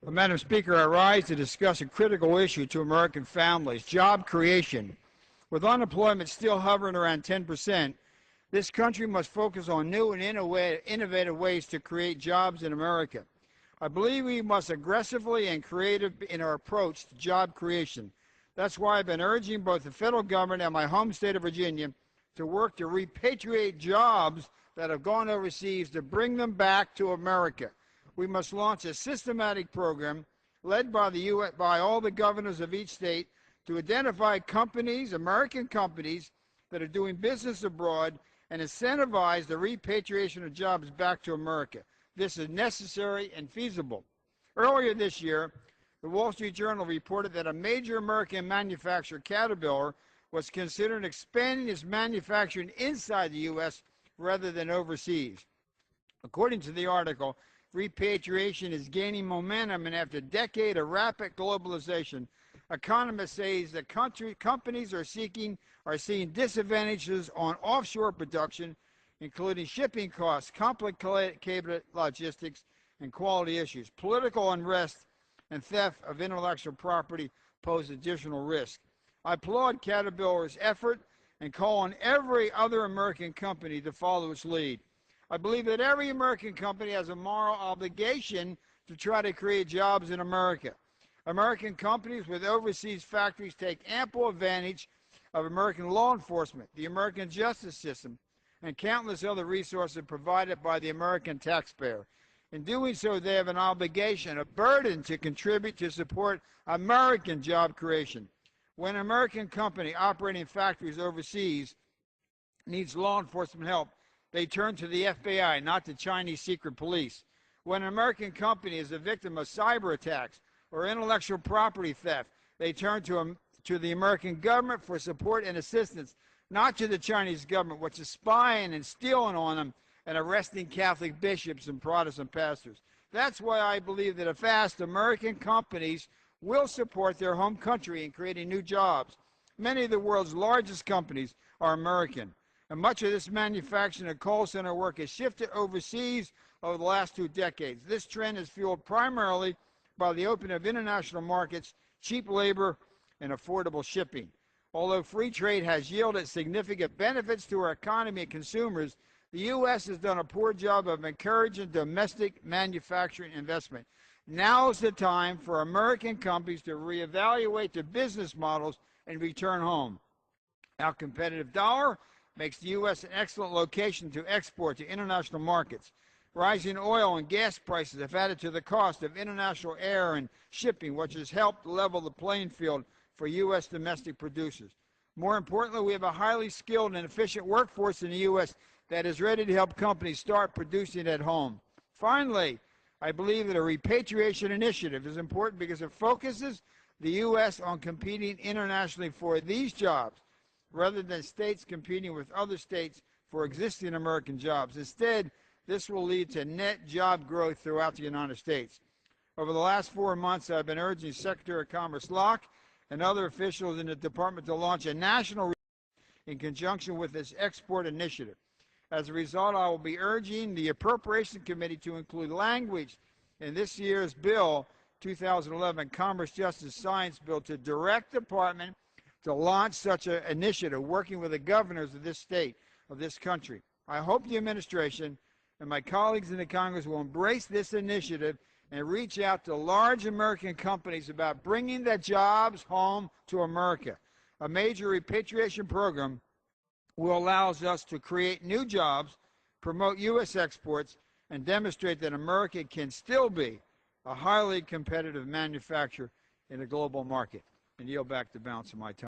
Well, Madam Speaker, I rise to discuss a critical issue to American families, job creation. With unemployment still hovering around 10%, this country must focus on new and innovative ways to create jobs in America. I believe we must aggressively and creative in our approach to job creation. That's why I've been urging both the federal government and my home state of Virginia to work to repatriate jobs that have gone overseas to bring them back to America. We must launch a systematic program led by all the governors of each state to identify companies, American companies, that are doing business abroad and incentivize the repatriation of jobs back to America. This is necessary and feasible. Earlier this year, the Wall Street Journal reported that a major American manufacturer, Caterpillar, was considering expanding its manufacturing inside the U.S. rather than overseas. According to the article, repatriation is gaining momentum, and after a decade of rapid globalization, economists say that companies are seeing disadvantages on offshore production, including shipping costs, complicated logistics, and quality issues. Political unrest and theft of intellectual property pose additional risk. I applaud Caterpillar's effort and call on every other American company to follow its lead. I believe that every American company has a moral obligation to try to create jobs in America. American companies with overseas factories take ample advantage of American law enforcement, the American justice system, and countless other resources provided by the American taxpayer. In doing so, they have an obligation, a burden to contribute to support American job creation. When an American company operating factories overseas needs law enforcement help, they turn to the FBI, not the Chinese secret police. When an American company is a victim of cyber attacks or intellectual property theft, they turn to the American government for support and assistance, not to the Chinese government, which is spying and stealing on them and arresting Catholic bishops and Protestant pastors. That's why I believe that if asked, American companies will support their home country in creating new jobs. Many of the world's largest companies are American, and much of this manufacturing and call center work has shifted overseas over the last 2 decades. This trend is fueled primarily by the opening of international markets, cheap labor, and affordable shipping. Although free trade has yielded significant benefits to our economy and consumers, the U.S. has done a poor job of encouraging domestic manufacturing investment. Now is the time for American companies to reevaluate their business models and return home. Our competitive dollar makes the U.S. an excellent location to export to international markets. Rising oil and gas prices have added to the cost of international air and shipping, which has helped level the playing field for U.S. domestic producers. More importantly, we have a highly skilled and efficient workforce in the U.S. that is ready to help companies start producing at home. Finally, I believe that a repatriation initiative is important because it focuses the U.S. on competing internationally for these jobs rather than states competing with other states for existing American jobs. Instead, this will lead to net job growth throughout the United States. Over the last 4 months, I've been urging Secretary of Commerce Locke and other officials in the department to launch a national in conjunction with this export initiative. As a result, I will be urging the Appropriations Committee to include language in this year's bill, 2011 Commerce Justice Science Bill, to direct the department to launch such an initiative, working with the governors of this state, of this country. I hope the administration and my colleagues in the Congress will embrace this initiative and reach out to large American companies about bringing the jobs home to America. A major repatriation program will allow us to create new jobs, promote U.S. exports, and demonstrate that America can still be a highly competitive manufacturer in a global market. And yield back the balance of my time.